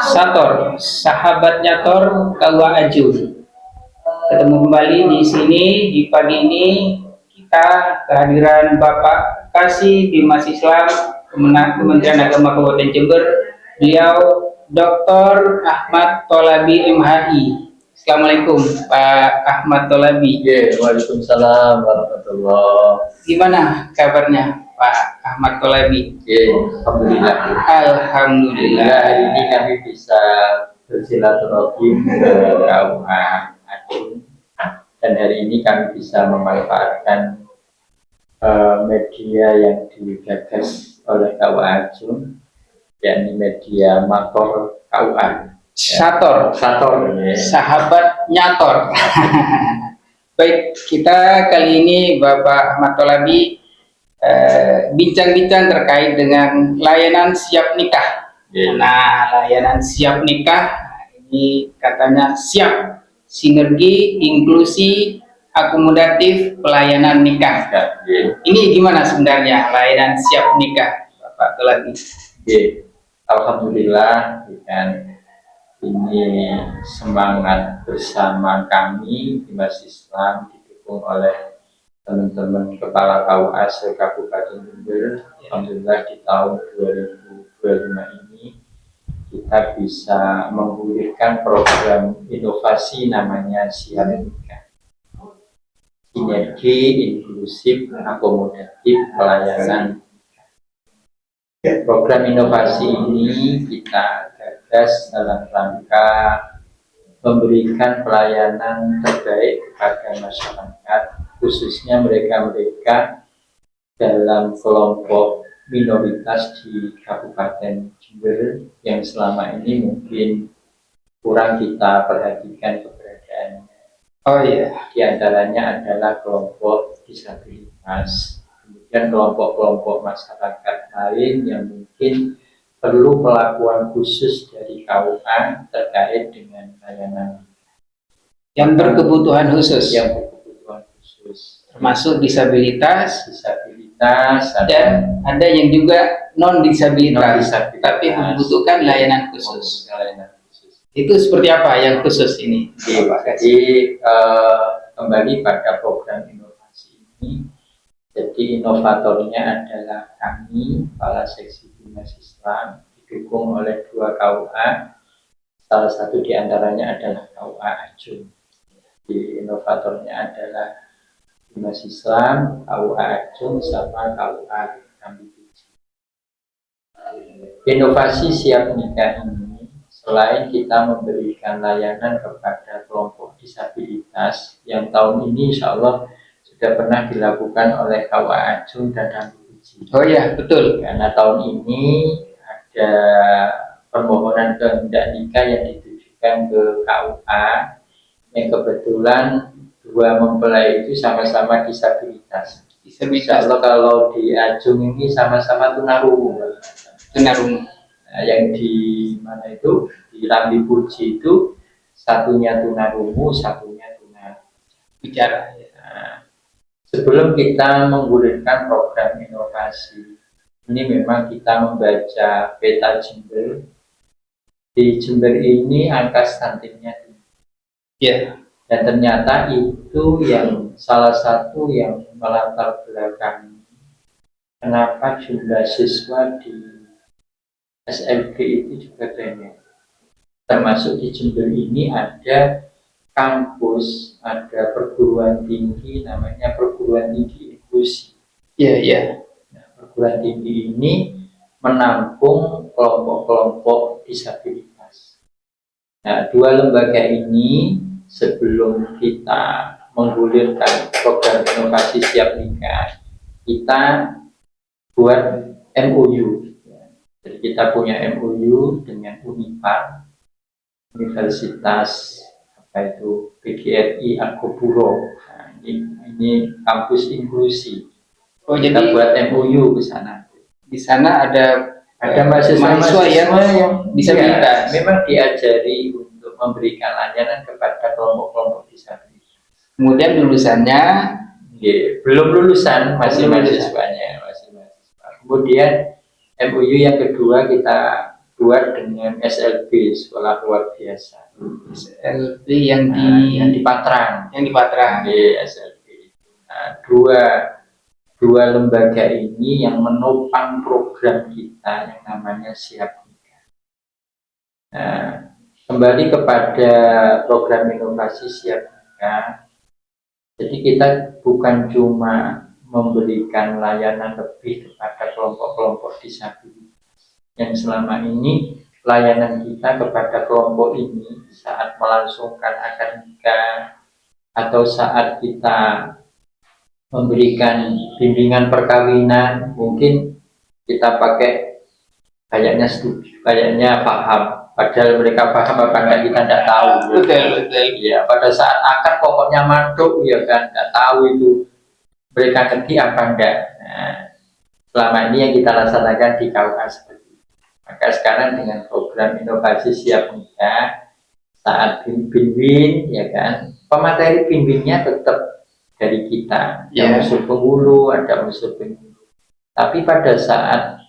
Sator, sahabatnya Thor, Kawa Aju. Ketemu kembali di sini di pagi ini kita kehadiran Bapak Kasih Bimas Islam Kementerian Agama Kabupaten Jember. Beliau Dr. Ahmad Tholabi MHI. Assalamualaikum Pak Ahmad Tholabi. Waalaikumsalam warahmatullah. Gimana kabarnya Pak Ahmad Tholabi? Alhamdulillah. Alhamdulillah. Hari ini kami bisa bersilaturahim ke KUA Acung, dan hari ini kami bisa memanfaatkan media yang digagas oleh KUA Acung, yakni media Makor KUA. Sator, Ya. sahabat nyator. Baik, kita kali ini Bapak Ahmad Tholabi bincang-bincang terkait dengan layanan siap nikah. Nah, layanan siap nikah ini katanya siap, sinergi, inklusi, akomodatif pelayanan nikah. Ini gimana sebenarnya layanan siap nikah, Bapak Tholabi? Alhamdulillah, kan ini semangat bersama kami Bimas Islam didukung oleh teman-teman kepala KUA se-Kabupaten Jember. Alhamdulillah di tahun 2025 ini kita bisa menggulirkan program inovasi namanya Siap Nikah, sinergi, inklusif, akomodatif pelayanan. Program inovasi ini kita gagas dalam rangka memberikan pelayanan terbaik kepada masyarakat, khususnya mereka-mereka dalam kelompok minoritas di Kabupaten Jember yang selama ini mungkin kurang kita perhatikan keberadaannya. Oh iya. Di antaranya adalah kelompok disabilitas, kemudian kelompok-kelompok masyarakat lain yang mungkin perlu perlakuan khusus dari KUA terkait dengan layanan Yang berkebutuhan khusus. Termasuk disabilitas, dan ada yang juga non disabilitas, tapi membutuhkan layanan khusus. Itu seperti apa yang khusus ini? Jadi kembali pada program inovasi ini, jadi inovatornya adalah kami, Kepala Seksi Bimas Islam, didukung oleh 2 KUA, salah satu diantaranya adalah KUA Acung. Jadi inovatornya adalah Bimas Islam, KUA Acung, sama KUA Kambipuji. Inovasi siap nikah ini, selain kita memberikan layanan kepada kelompok disabilitas, yang tahun ini insya Allah sudah pernah dilakukan oleh KUA Acung dan Kambipuji. Oh ya, betul. Karena tahun ini ada permohonan kehendak nikah yang ditujukan ke KUA yang kebetulan 2 mempelai itu sama-sama disabilitas. Insya Allah kalau di Acung ini sama-sama tunarungu. Nah, yang di mana itu di Kambipuji itu satunya tunarungu, satunya tunabicara. Sebelum kita menggulirkan program inovasi ini, memang kita membaca peta Jember. Di Jember ini angka stuntingnya tinggi. Dan ternyata itu yang salah satu yang melatar belakangi kenapa jumlah siswa di SLB itu juga banyak. Termasuk di Jember ini ada kampus, ada perguruan tinggi namanya perguruan tinggi inklusi. Nah, perguruan tinggi ini menampung kelompok-kelompok disabilitas. Nah, 2 lembaga ini sebelum kita menggulirkan program inovasi siap nikah, kita buat MOU. Jadi kita punya MOU dengan Unipar, Universitas PGRI Argopuro. Nah, ini kampus inklusi. Kita buat MOU ke sana. Di sana ada mahasiswa yang disabilitas. Memang diajari untuk memberikan layanan kepada kelompok-kelompok disabilitas. Kemudian lulusannya belum lulusan, masih mahasiswanya, masih mahasiswa. Kemudian MOU yang kedua kita buat dengan SLB, sekolah luar biasa. SLB yang Yang di Patrang. yang di Patra. SLB. Nah, dua lembaga ini yang menopang program kita yang namanya Siap Nikah. Nah, kembali kepada program inovasi Siap Nikah. Jadi kita bukan cuma memberikan layanan lebih kepada kelompok-kelompok disabilitas yang selama ini layanan kita kepada kelompok ini saat melangsungkan akad nikah atau saat kita memberikan bimbingan perkawinan, mungkin kita pakai kayaknya setuju, kayaknya paham, padahal mereka paham apa enggak kita tidak tahu. Betul. Ya, pada saat akad pokoknya mantuk, ya kan, nggak tahu itu mereka ngerti apa enggak. Nah, selama ini yang kita laksanakan di KUA seperti itu. Maka sekarang dengan program inovasi Siap Nikah, saat bimbing, ya kan, pemateri bimbingnya tetap dari kita. Ada unsur penghulu, ada unsur penyuluh. Tapi pada saat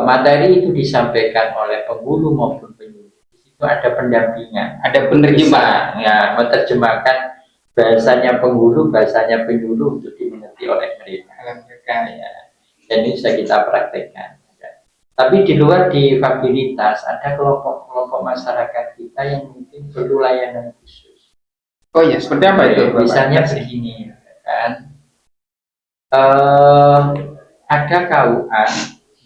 materi itu disampaikan oleh penghulu maupun penyuluh, di situ ada pendampingan, ada penerjemah, ya, menerjemahkan bahasanya penghulu, bahasanya penyuluh untuk dimengerti oleh mereka. Ya. Dan ini bisa kita praktekkan. Ya. Tapi di luar difabilitas ada kelompok-kelompok masyarakat kita yang mungkin perlu layanan khusus. Oh ya, seperti apa itu? Misalnya begini, kan? Ada KUA,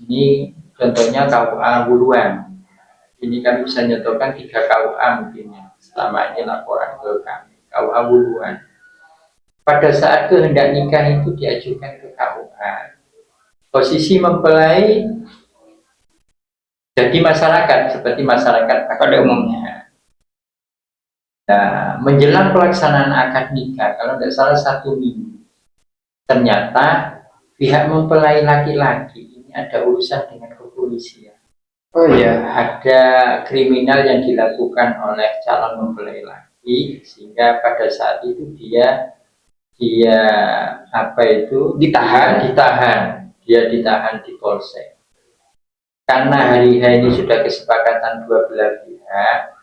ini contohnya KUA Wuluan. Ini kami bisa nyontohkan 3 KUA mungkin ya. Selama ini laporan ke kami, KUA Wuluan. Pada saat kehendak nikah itu diajukan ke KUA, posisi mempelai jadi masyarakat seperti masyarakat pada umumnya. Nah, menjelang pelaksanaan akad nikah, kalau tidak salah 1 minggu, ternyata pihak mempelai laki-laki ini ada urusan dengan kepolisian. Oh iya, ada kriminal yang dilakukan oleh calon mempelai laki, sehingga pada saat itu dia ditahan di polsek. Karena hari ini sudah kesepakatan dua belah pihak,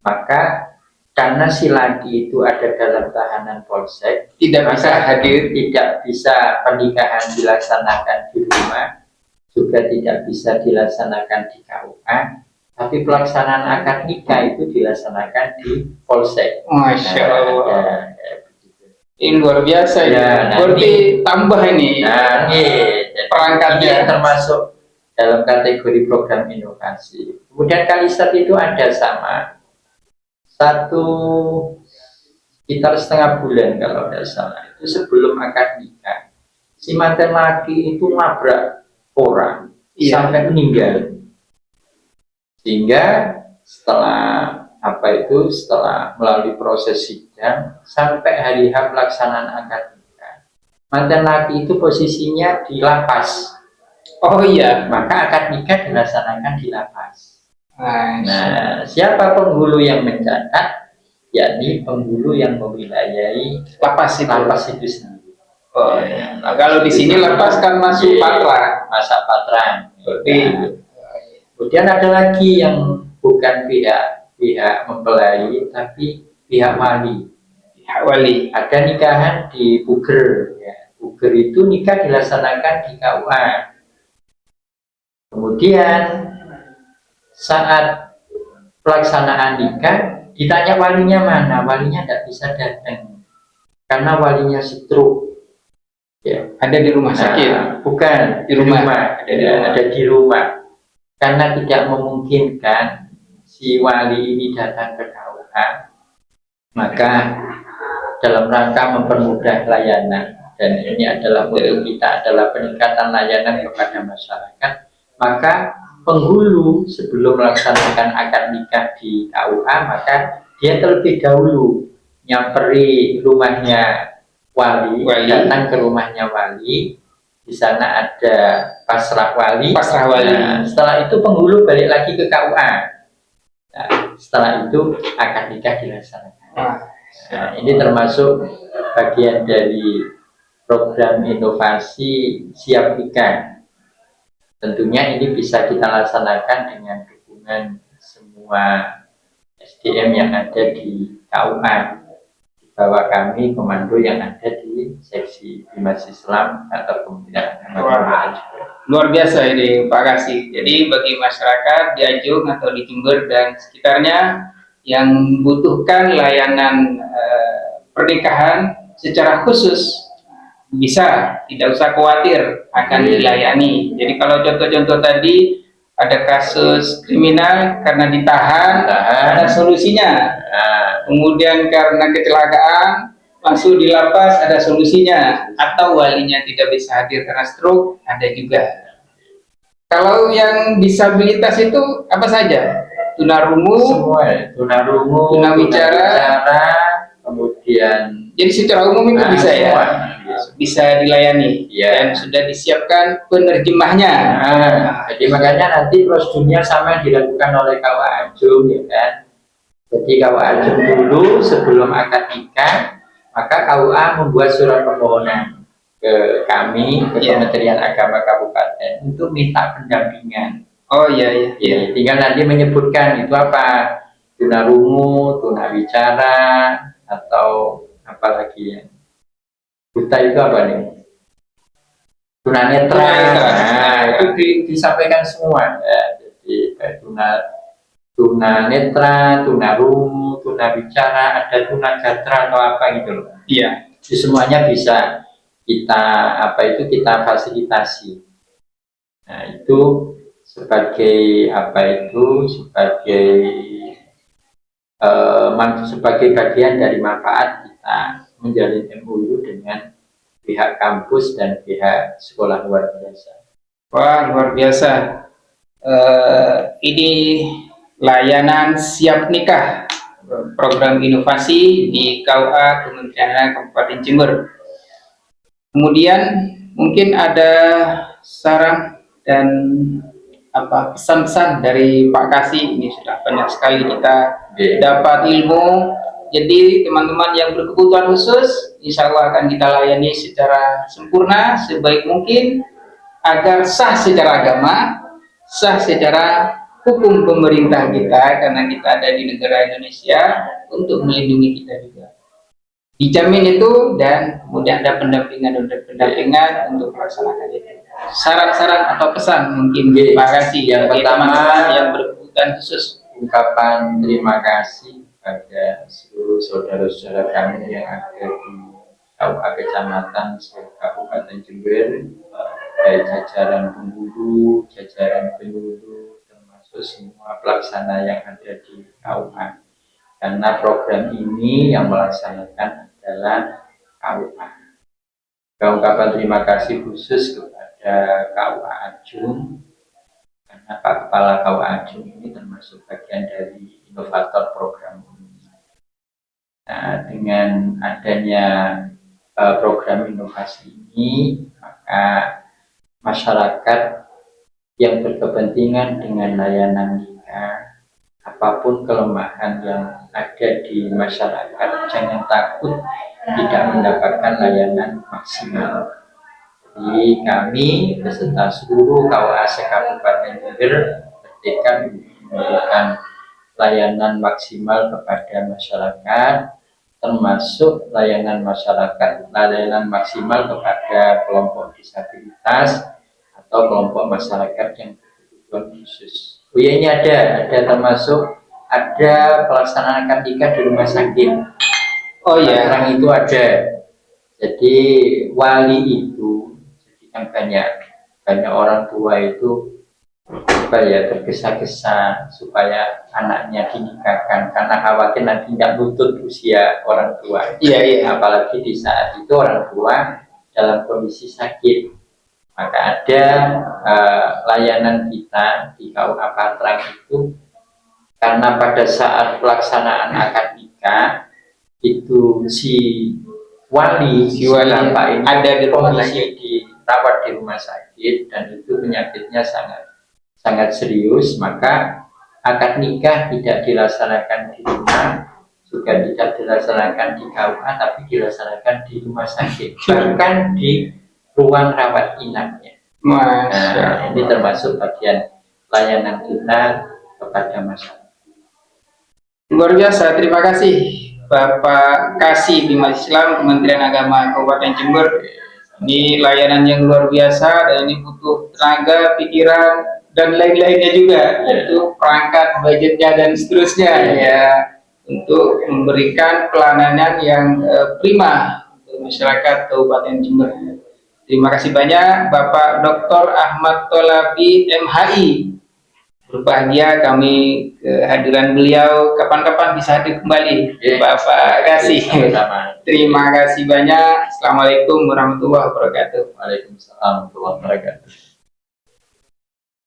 maka karena si laki itu ada dalam tahanan polsek, tidak bisa hadir, tidak bisa pernikahan dilaksanakan di rumah, juga tidak bisa dilaksanakan di KUA, tapi pelaksanaan akad nikah itu dilaksanakan di polsek. Masya Allah. Ini luar Ya, biasa ya. Berarti tambah ini. Nah, perangkatnya ini termasuk dalam kategori program inovasi. Kemudian Kalisat itu ada sama sekitar setengah bulan kalau tidak salah, itu sebelum akad nikah, si mantan laki itu nabrak orang sampai meninggal, sehingga setelah melalui proses sidang sampai hari H pelaksanaan akad nikah, mantan laki itu posisinya di lapas. Oh iya, maka akad nikah dilaksanakan di lapas. Nah, siapa penghulu yang mencatat? Yakni penghulu yang mewilayahi lapas itu sendiri. Oh iya. Nah, kalau di sini lapas kan masuk Patra, masa Patrang. Kemudian ada lagi yang bukan pihak mempelai, tapi pihak wali. Ada nikahan di Puger. Ya. Puger itu nikah dilaksanakan di KUA. Kemudian saat pelaksanaan nikah ditanya walinya mana, walinya tidak bisa datang karena walinya stroke. Ya. Ada di rumah sakit? Bukan, di rumah. Ada di rumah. Karena tidak memungkinkan si wali ini datang ke KUA, maka dalam rangka mempermudah layanan, dan ini adalah motif kita adalah peningkatan layanan kepada masyarakat, maka penghulu sebelum melaksanakan akad nikah di KUA, maka dia terlebih dahulu nyamperi rumahnya wali, datang ke rumahnya wali. Di sana ada pasrah wali. Nah, setelah itu penghulu balik lagi ke KUA. Nah, setelah itu akad nikah dilaksanakan. Nah, ini termasuk bagian dari program inovasi Siap Nikah. Tentunya ini bisa kita laksanakan dengan dukungan semua SDM yang ada di KUA, di bawah kami komando yang ada di seksi Bimas Islam atau Kementerian Agama. Luar biasa ini Pak Kasih. Jadi bagi masyarakat di Ajung atau di Jember dan sekitarnya yang membutuhkan layanan pernikahan secara khusus, bisa, tidak usah khawatir akan dilayani. Jadi kalau contoh-contoh tadi ada kasus kriminal karena ditahan, ada solusinya. Kemudian karena kecelakaan langsung di lapas, ada solusinya. Atau walinya tidak bisa hadir karena stroke, ada juga. Kalau yang disabilitas itu apa saja? Tunarungu, Semua ya, tunarungu, tunawicara, kemudian jadi secara umum itu bisa ya, semua. bisa dilayani, Ya. dan sudah disiapkan penerjemahnya. Jadi makanya nanti prosedurnya sama yang dilakukan oleh KUA Ajung, ya kan. Jadi KUA Ajung dulu sebelum akad nikah, maka KUA membuat surat permohonan ke kami, ke Ya. Kementerian Agama Kabupaten untuk minta pendampingan. Oh iya iya. Ya, tinggal nanti menyebutkan itu apa, tunarungu, tunawicara, atau apa lagi ya. Buta itu apa nih? Tunanetra. Tunanetra. Nah, itu disampaikan semua. Ya, jadi tunanetra, tunarungu, tunawicara, ada tunagatra atau apa gitu loh. Iya. Jadi semuanya bisa kita fasilitasi. Nah, itu sebagai sebagai bagian dari manfaat kita menjalin MOU dengan pihak kampus dan pihak sekolah luar biasa. Wah, luar biasa. Ini layanan siap nikah, program inovasi di KUA Kementerian Kabupaten Jember. Kemudian mungkin ada saran dan pesan-pesan dari Pak Kasih. Ini sudah banyak sekali kita dapat ilmu. Jadi teman-teman yang berkebutuhan khusus, insya Allah akan kita layani secara sempurna, sebaik mungkin, agar sah secara agama, sah secara hukum pemerintah kita, karena kita ada di negara Indonesia untuk melindungi kita juga. Dijamin itu, dan kemudian ada pendampingan untuk melaksanakan itu. Saran-saran atau pesan mungkin Pak Kasih yang pertama yang berkebutuhan khusus. Ungkapan terima kasih pada seluruh saudara-saudara kami yang ada di KUA Kecamatan Kabupaten Jember, baik jajaran penghulu, jajaran penyuluh, termasuk semua pelaksana yang ada di KUA. Karena program ini yang melaksanakan adalah KUA. Ungkapan terima kasih khusus kepada KUA Ajung, karena Pak Kepala KUA Ajung ini termasuk bagian dari inovator program ini. Nah, dengan adanya program inovasi ini, maka masyarakat yang berkepentingan dengan layanan nikah, apapun kelemahan yang ada di masyarakat, jangan takut tidak mendapatkan layanan maksimal. Jadi kami beserta seluruh KUA Kabupaten Jember bertekad memberikan layanan maksimal kepada masyarakat, termasuk layanan maksimal kepada kelompok disabilitas atau kelompok masyarakat yang berkebutuhan khusus. Oh ya, ini ada termasuk ada pelaksanaan akad nikah di rumah sakit. Oh iya, orang itu ada. Jadi wali itu, jadi kan banyak orang tua itu tergesa-gesa supaya anaknya dinikahkan karena khawatir nanti tidak nutut usia orang tua. Iya. Apalagi di saat itu orang tua dalam kondisi sakit. Maka ada layanan kita di KUA Patrang itu, karena pada saat pelaksanaan akad nikah itu si wali bapak ini ada di kondisi dirawat di rumah sakit dan itu penyakitnya sangat serius, maka akad nikah tidak dilaksanakan di rumah, juga tidak dilaksanakan di KUA, tapi dilaksanakan di rumah sakit, bahkan di ruang rawat inapnya. Masya Nah, Allah. ini termasuk bagian layanan kita kepada masyarakat. Luar biasa, terima kasih Bapak Kasih Bimas Islam Kementerian Agama Kabupaten Jember. Ini layanan yang luar biasa dan ini butuh tenaga, pikiran, dan lain-lainnya juga, yaitu perangkat, budgetnya dan seterusnya ya, untuk memberikan pelayanan yang prima untuk masyarakat Kabupaten Jember. Terima kasih banyak Bapak Dr. Ahmad Tolabi MHI. Berbahagia kami kehadiran beliau, kapan-kapan bisa hadir kembali Bapak Kasih. Sama-sama. Terima kasih banyak. Assalamualaikum warahmatullahi wabarakatuh. Waalaikumsalam warahmatullahi wabarakatuh.